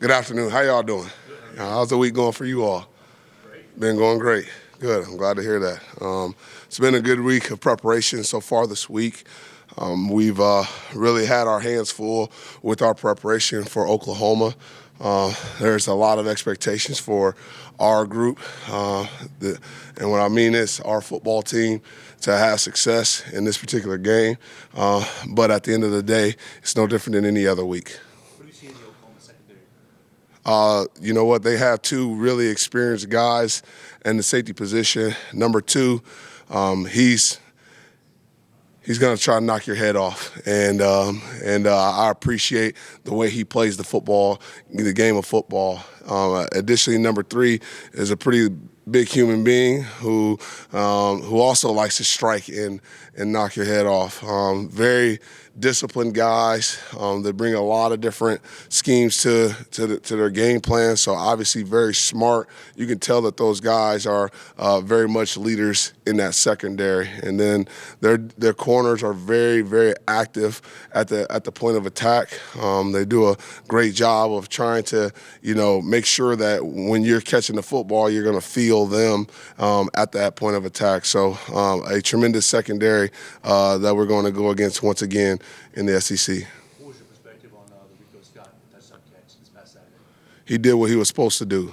Good afternoon. How y'all doing? How's the week going for you all? Been going great. Good. I'm glad to hear that. It's been a good week of preparation so far this week. We've really had our hands full with our preparation for Oklahoma. There's a lot of expectations for our group, and what I mean is our football team to have success in this particular game. But at the end of the day, it's no different than any other week. What do you see in the Oklahoma secondary? You know what? They have two really experienced guys in the safety position. Number two, he's going to try to knock your head off, and I appreciate the way he plays the game of football. Additionally, number three is a pretty big human being who also likes to strike and knock your head off. Very disciplined guys. They bring a lot of different schemes to their game plan. So obviously very smart. You can tell that those guys are very much leaders in that secondary. And then their corners are very, very active at the point of attack. They do a great job of trying to make sure that when you're catching the football, you're going to feel them at that point of attack. So a tremendous secondary that we're going to go against once again in the SEC. What was your perspective on the Theic Scott touchdown catch this past Saturday? He did what he was supposed to do.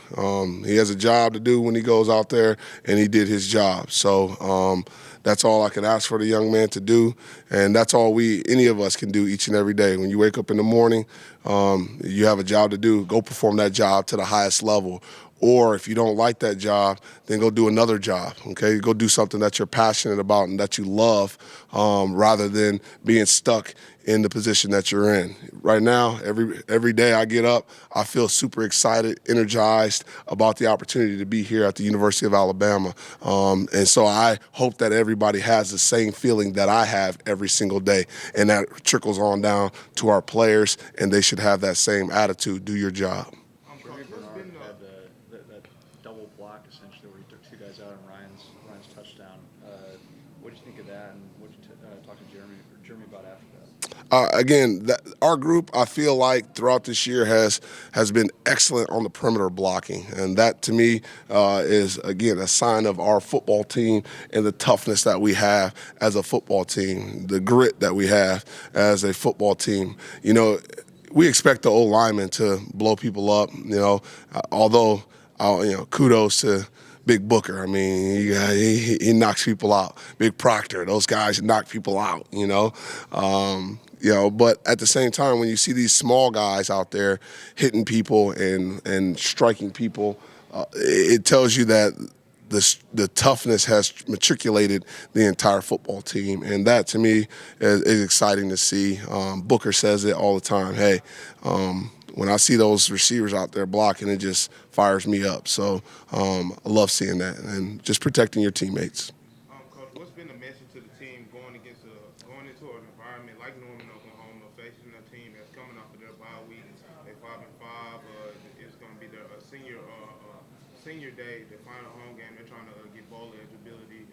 He has a job to do when he goes out there, and he did his job. So that's all I can ask for the young man to do, and that's all any of us can do each and every day. When you wake up in the morning, you have a job to do. Go perform that job to the highest level. Or if you don't like that job, then go do another job, okay? Go do something that you're passionate about and that you love rather than being stuck in the position that you're in. Right now, every day I get up, I feel super excited, energized about the opportunity to be here at the University of Alabama. And so I hope that everybody has the same feeling that I have every single day, and that trickles on down to our players, and they should have that same attitude. Do your job. That double block essentially where he took two guys out on Ryan's touchdown. What do you think of that, and what did you talk to Jeremy about after that? Again, our group, I feel like throughout this year has been excellent on the perimeter blocking, and that to me is again a sign of our football team and the toughness that we have as a football team, the grit that we have as a football team. We expect the old linemen to blow people up, although, kudos to Big Booker. I mean, he knocks people out. Big Proctor, those guys knock people out, But at the same time, when you see these small guys out there hitting people and striking people, it tells you that the toughness has matriculated the entire football team, and that to me is exciting to see. Booker says it all the time. Hey, when I see those receivers out there blocking, it just fires me up. So I love seeing that and just protecting your teammates. Coach, what's been the message to the team going into an environment like Norman, Oklahoma, facing a team that's coming off of their bye week? They're 5-5. It's going to be their senior day, the final home game. They're trying to get bowl eligibility.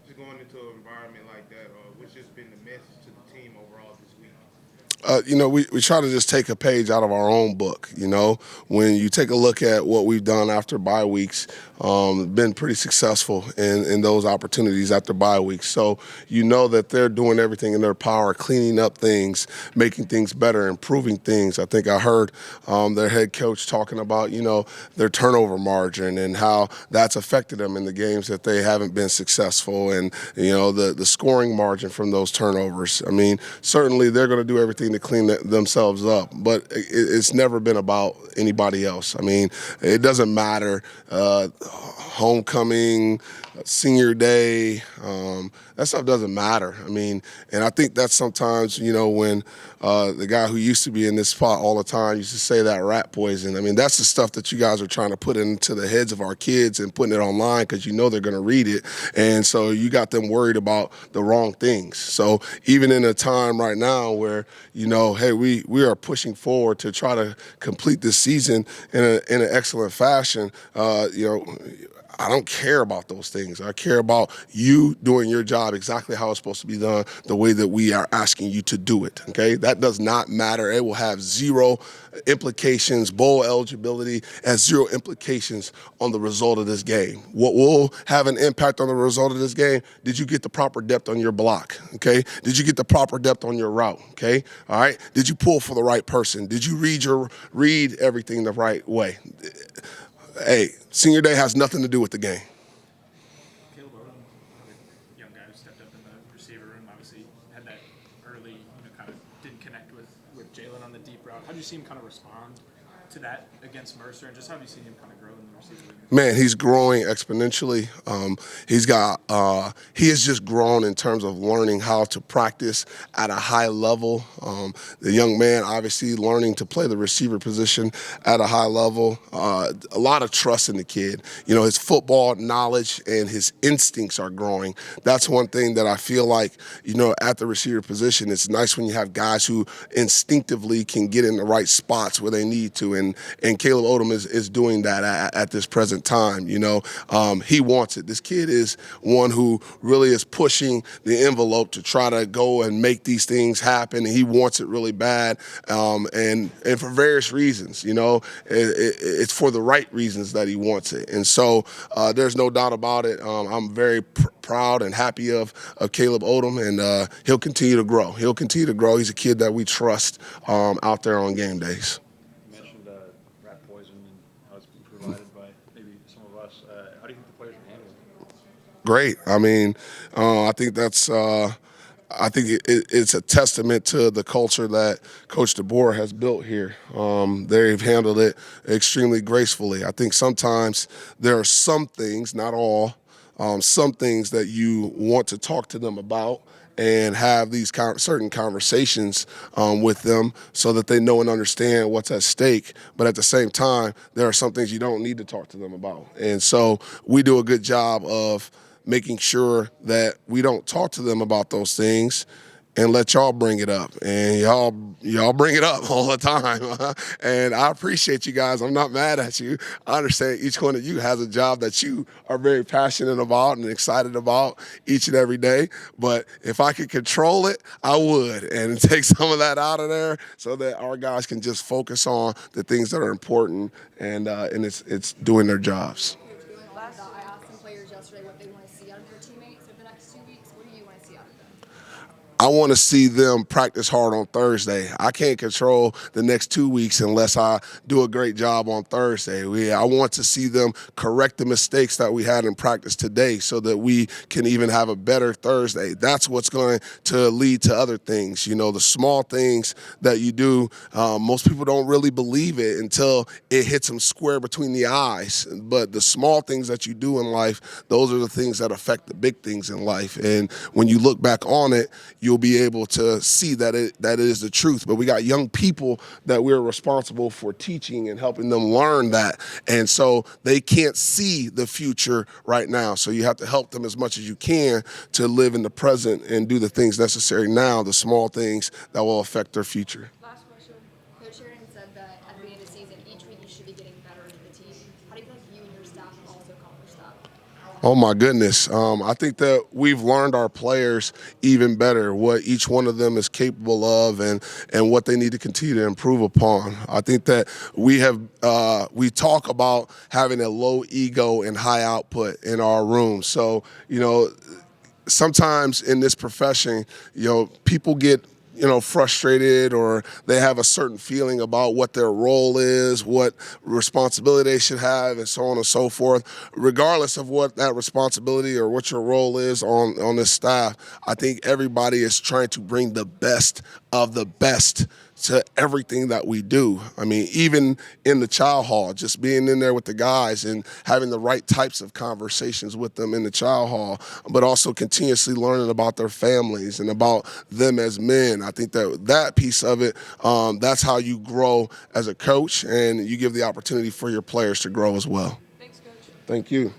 Just going into an environment like that, what's just been the message to the team overall this week? We try to just take a page out of our own book. When you take a look at what we've done after bye weeks, been pretty successful in those opportunities after bye weeks. So that they're doing everything in their power, cleaning up things, making things better, improving things. I think I heard their head coach talking about, their turnover margin and how that's affected them in the games that they haven't been successful, and, the scoring margin from those turnovers. I mean, certainly they're going to do everything to clean themselves up, but it's never been about anybody else. I mean, it doesn't matter. Homecoming, senior day, that stuff doesn't matter. I mean, and I think that's sometimes, when the guy who used to be in this spot all the time used to say that rat poison. I mean, that's the stuff that you guys are trying to put into the heads of our kids and putting it online because they're going to read it. And so you got them worried about the wrong things. So even in a time right now where, hey, we are pushing forward to try to complete this season in an excellent fashion. I don't care about those things. I care about you doing your job exactly how it's supposed to be done, the way that we are asking you to do it, okay? That does not matter. It will have zero implications. Bowl eligibility has zero implications on the result of this game. What will have an impact on the result of this game, did you get the proper depth on your block, okay? Did you get the proper depth on your route, okay? All right? Did you pull for the right person? Did you read everything the right way? Hey, senior day has nothing to do with the game. Caleb Odum, another young guy who stepped up in the receiver room, obviously had that early, kind of didn't connect with Jalen on the deep route. How did you see him kind of respond to that against Mercer, and just how have you seen him kind of grow in the receiver room? Man, he's growing exponentially. He has just grown in terms of learning how to practice at a high level. The young man obviously learning to play the receiver position at a high level. A lot of trust in the kid. His football knowledge and his instincts are growing. That's one thing that I feel like, at the receiver position, it's nice when you have guys who instinctively can get in the right spots where they need to. And Caleb Odum is doing that at this present time. He wants it. This kid is one who really is pushing the envelope to try to go and make these things happen. And he wants it really bad, and for various reasons. It's for the right reasons that he wants it. And so there's no doubt about it. I'm very proud and happy of Caleb Odum, and he'll continue to grow. He's a kid that we trust out there on game days. You mentioned rat poison and how it's been provided by maybe some of us. How do you think the players are handling it? Great. I think that's. I think it's a testament to the culture that Coach DeBoer has built here. They've handled it extremely gracefully. I think sometimes there are some things, not all, some things that you want to talk to them about and have these certain conversations with them so that they know and understand what's at stake. But at the same time, there are some things you don't need to talk to them about. And so we do a good job of making sure that we don't talk to them about those things and let y'all bring it up. And y'all bring it up all the time. And I appreciate you guys. I'm not mad at you. I understand each one of you has a job that you are very passionate about and excited about each and every day. But if I could control it, I would, and take some of that out of there so that our guys can just focus on the things that are important, and it's doing their jobs. I asked some players yesterday what they want to see out of their teammates over the next 2 weeks. What do you want to see out of them? I want to see them practice hard on Thursday. I can't control the next 2 weeks unless I do a great job on Thursday. I want to see them correct the mistakes that we had in practice today so that we can even have a better Thursday. That's what's going to lead to other things. The small things that you do, most people don't really believe it until it hits them square between the eyes. But the small things that you do in life, those are the things that affect the big things in life. And when you look back on it, you'll be able to see that it is the truth. But we got young people that we're responsible for teaching and helping them learn that. And so they can't see the future right now. So you have to help them as much as you can to live in the present and do the things necessary now, the small things that will affect their future. Last question. Coach Sheridan said that at the end of the season, each week you should be getting better as a team. How do you feel like you and your staff have also accomplished that? Oh, my goodness. I think that we've learned our players even better, what each one of them is capable of and what they need to continue to improve upon. I think that we talk about having a low ego and high output in our room. So, sometimes in this profession, people get frustrated, or they have a certain feeling about what their role is, what responsibility they should have, and so on and so forth. Regardless of what that responsibility or what your role is on this staff, I think everybody is trying to bring the best of the best to everything that we do. Even in the child hall, just being in there with the guys and having the right types of conversations with them in the child hall, but also continuously learning about their families and about them as men. I think that piece of it, that's how you grow as a coach, and you give the opportunity for your players to grow as well. Thanks, Coach. Thank you.